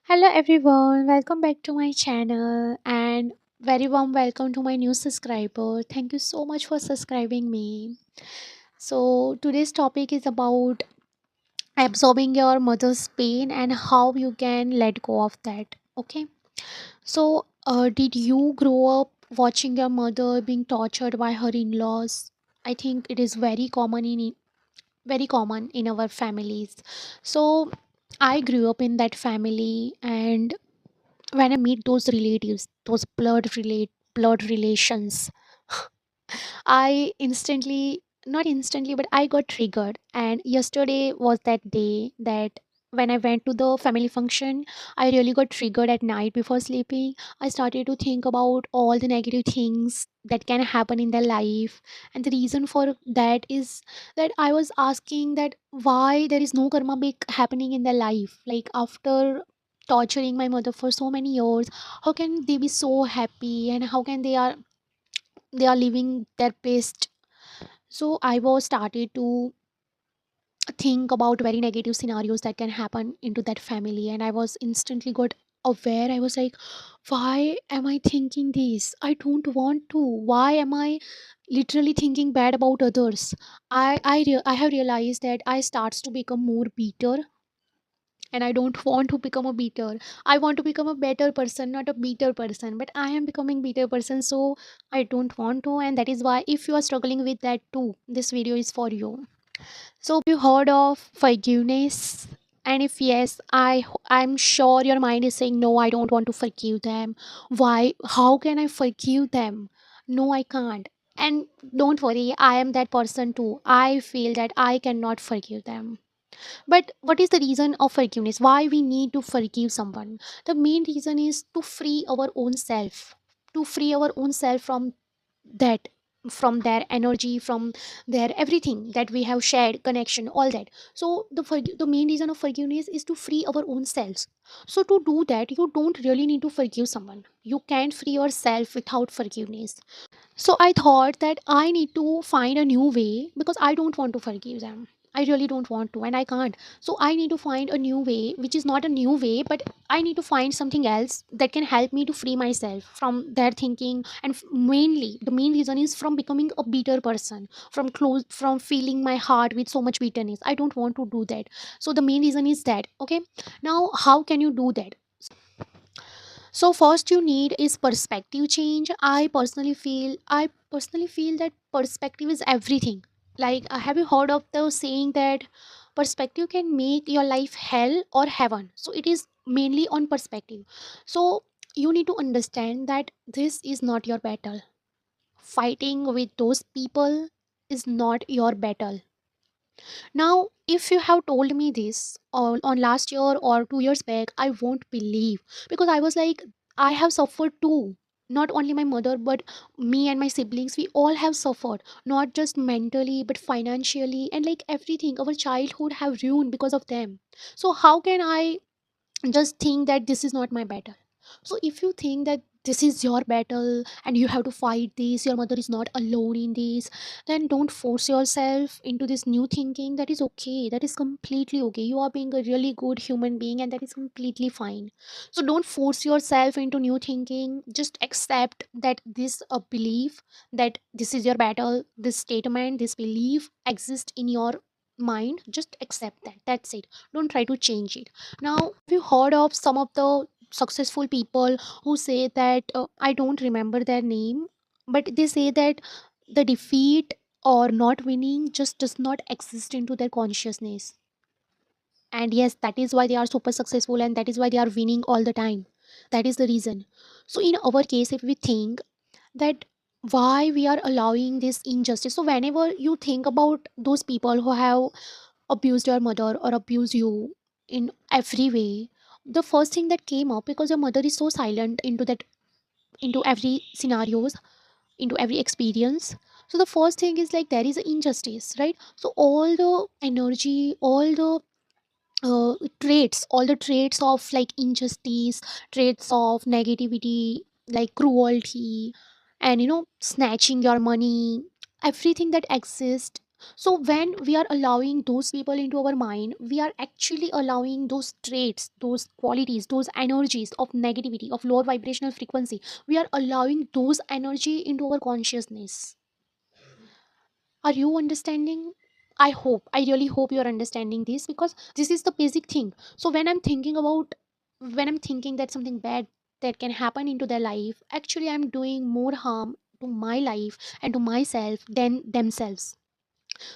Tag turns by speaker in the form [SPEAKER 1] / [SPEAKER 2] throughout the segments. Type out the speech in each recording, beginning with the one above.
[SPEAKER 1] Hello everyone, welcome back to my channel and very warm welcome to my new subscriber. Thank you so much for subscribing me. So today's topic is about absorbing your mother's pain and how you can let go of that. Okay. So did you grow up watching your mother being tortured by her in-laws? I think it is very common in our families. So I grew up in that family, and when I meet those relatives, those blood relations, I instantly, not instantly, but I got triggered. And yesterday was that day that when I went to the family function, I really got triggered at night before sleeping. I started to think about all the negative things that can happen in their life. And the reason for that is that I was asking that why there is no karma big happening in their life. Like after torturing my mother for so many years, how can they be so happy, and how can they are living their best. So I was started to think about very negative scenarios that can happen into that family, and I was instantly got aware. I was like, why am I thinking this? I don't want to. Why am I literally thinking bad about others? I have realized that I starts to become more bitter, and I don't want to become a bitter. I want to become a better person, not a bitter person, but I am becoming bitter person, so I don't want to. And that is why, if you are struggling with that too, this video is for you. So have you heard of forgiveness? And if yes, I'm sure your mind is saying no, I don't want to forgive them. Why? How can I forgive them? No, I can't. And don't worry, I am that person too. I feel that I cannot forgive them. But what is the reason of forgiveness? Why we need to forgive someone? The main reason is to free our own self, to free our own self from that, from their energy, from their everything that we have shared, connection, all that. So the main reason of forgiveness is to free our own selves. So to do that, you don't really need to forgive someone. You can't free yourself without forgiveness. So I thought that I need to find a new way, because I don't want to forgive them. I really don't want to, and I can't. So I need to find a new way, which is not a new way, but I need to find something else that can help me to free myself from their thinking. And mainly, the main reason is from becoming a bitter person, from feeling my heart with so much bitterness. I don't want to do that. So the main reason is that. Okay, now how can you do that? So first you need is perspective change. I personally feel that perspective is everything. Like, have you heard of the saying that perspective can make your life hell or heaven? So it is mainly on perspective. So you need to understand that this is not your battle. Fighting with those people is not your battle. Now, if you have told me this on last year or 2 years back, I won't believe, because I was like, I have suffered too. Not only my mother, but me and my siblings, we all have suffered, not just mentally, but financially, and like everything. Our childhood have ruined because of them. So, how can I just think that this is not my battle? So if you think that this is your battle and you have to fight this, your mother is not alone in this, then don't force yourself into this new thinking. That is okay, that is completely okay. You are being a really good human being, and that is completely fine. So don't force yourself into new thinking. Just accept that this a belief, that this is your battle, this statement, this belief exists in your mind. Just accept that, that's it. Don't try to change it. Now, have you heard of some of the successful people who say that, I don't remember their name, but they say that the defeat or not winning just does not exist into their consciousness. And yes, that is why they are super successful, and that is why they are winning all the time. That is the reason. So in our case, if we think that why we are allowing this injustice, so whenever you think about those people who have abused your mother or abused you in every way, the first thing that came up, because your mother is so silent into that, into every scenarios, into every experience. So the first thing is like there is an injustice, right? So all the energy, all the traits, all the traits of like injustice, traits of negativity, like cruelty, and snatching your money, everything that exists, So when we are allowing those people into our mind, we are actually allowing those traits, those qualities, those energies of negativity, of lower vibrational frequency. We are allowing those energy into our consciousness. Are you understanding? I hope, I really hope you're understanding this, because this is the basic thing. So when I'm thinking that something bad that can happen into their life, actually I'm doing more harm to my life and to myself than themselves.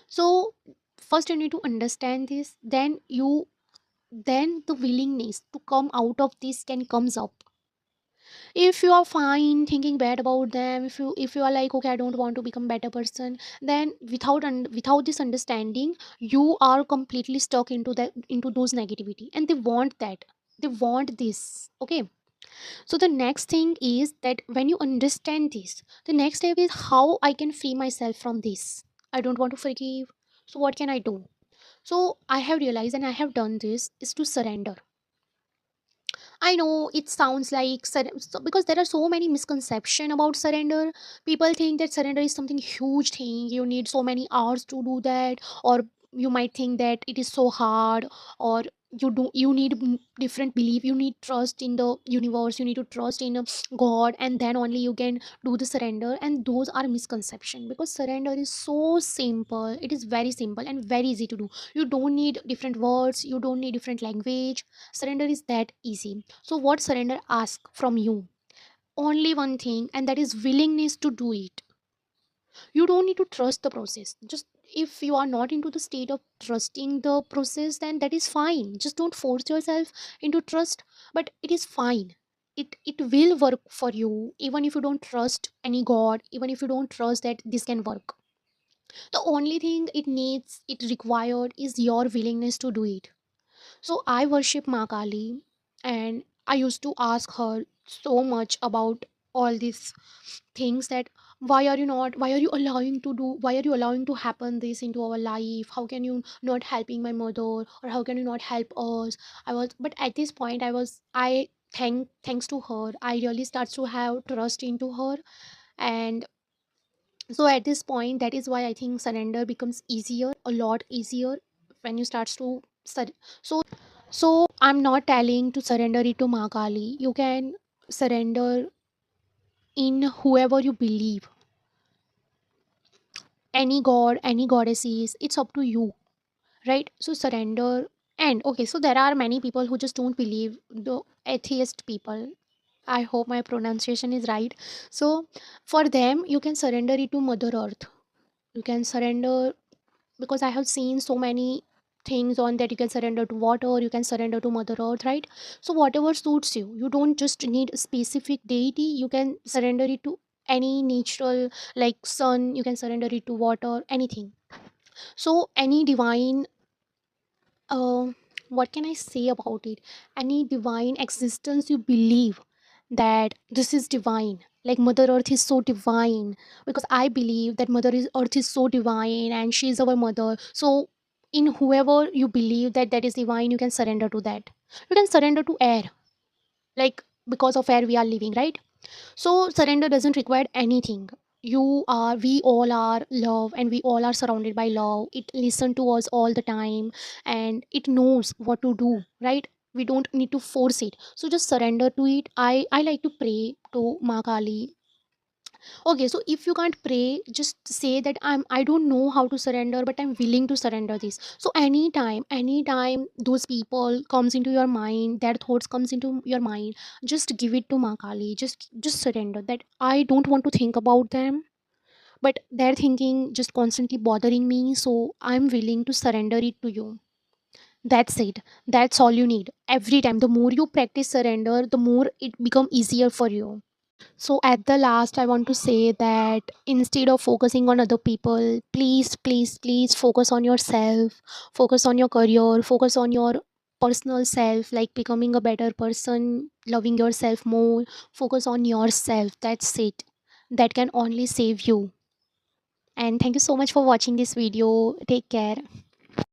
[SPEAKER 1] So first you need to understand this, then the willingness to come out of this can comes up. If you are fine thinking bad about them, if you are like, okay, I don't want to become better person, then without this understanding, you are completely stuck into that, into those negativity, and they want that, they want this. Okay, so the next thing is that when you understand this, the next step is how I can free myself from this. I don't want to forgive, so what can I do? So I have realized, and I have done this, is to surrender. I know it sounds like because there are so many misconception about surrender. People think that surrender is something huge thing. You need so many hours to do that, or you might think that it is so hard, or you need different belief. You need trust in the universe. You need to trust in God, and then only you can do the surrender. And those are misconception, because surrender is so simple. It is very simple and very easy to do. You don't need different words. You don't need different language. Surrender is that easy. So what surrender asks from you? Only one thing, and that is willingness to do it. You don't need to trust the process. Just, if you are not into the state of trusting the process, then that is fine. Just don't force yourself into trust, but it is fine. It will work for you, even if you don't trust any god, even if you don't trust that this can work. The only thing it required is your willingness to do it. So I worship Ma Kali, and I used to ask her so much about all these things, that why are you allowing to do, why are you allowing to happen this into our life? How can you not helping my mother, or how can you not help us? But at this point I thanks to her, I really starts to have trust into her. And so at this point, that is why I think surrender becomes easier, a lot easier, when you starts to so so I'm not telling to surrender it to Mahakali. You can surrender in whoever you believe, any god, any goddesses. It's up to you, right? So surrender. And okay, so there are many people who just don't believe, the atheist people. I hope my pronunciation is right. So for them, you can surrender it to Mother Earth. You can surrender, because I have seen so many things on that. You can surrender to water, you can surrender to Mother Earth, right? So whatever suits you. You don't just need a specific deity. You can surrender it to any natural, like sun. You can surrender it to water, anything. So any divine, uh, what can I say about it? Any divine existence you believe that this is divine. Like Mother Earth is so divine, because I believe that Earth is so divine, and she is our mother. So in whoever you believe that that is divine, you can surrender to that. You can surrender to air, like because of air we are living, right? So surrender doesn't require anything. We all are love, and we all are surrounded by love. It listens to us all the time, and it knows what to do, right? We don't need to force it. So just surrender to it. I like to pray to Ma Kali. Okay, so if you can't pray, just say that I don't know how to surrender, but I'm willing to surrender this. So anytime those people comes into your mind, their thoughts comes into your mind, just give it to Ma Kali. Just surrender that I don't want to think about them, but their thinking just constantly bothering me, so I'm willing to surrender it to you. That's it. That's all you need. Every time, the more you practice surrender, the more it become easier for you. So at the last, I want to say that instead of focusing on other people, please focus on yourself, focus on your career, focus on your personal self, like becoming a better person, loving yourself more, focus on yourself. That's it. That can only save you. And thank you so much for watching this video. Take care.